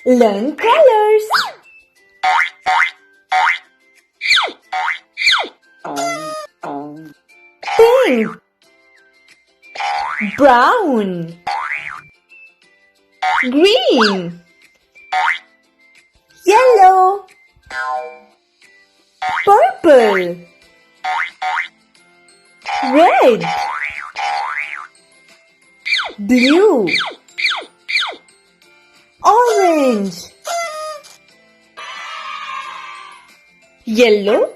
Learn colors. Pink, brown, green, yellow, purple, red, blue, orange, yellow,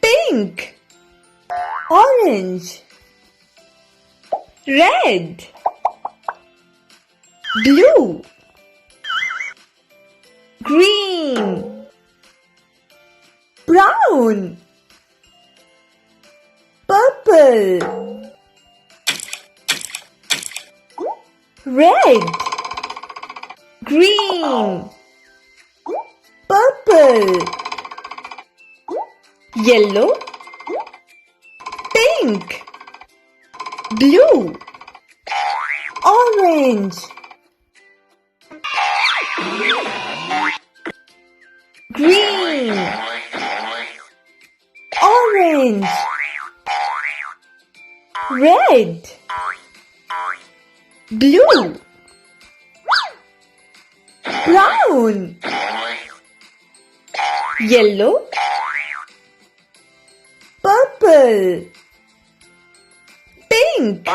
pink, orange, red, blue, green, brown, purple, red, green, purple, yellow, pink, blue, orange, green, orange, red, blue, brown, yellow, purple, pink,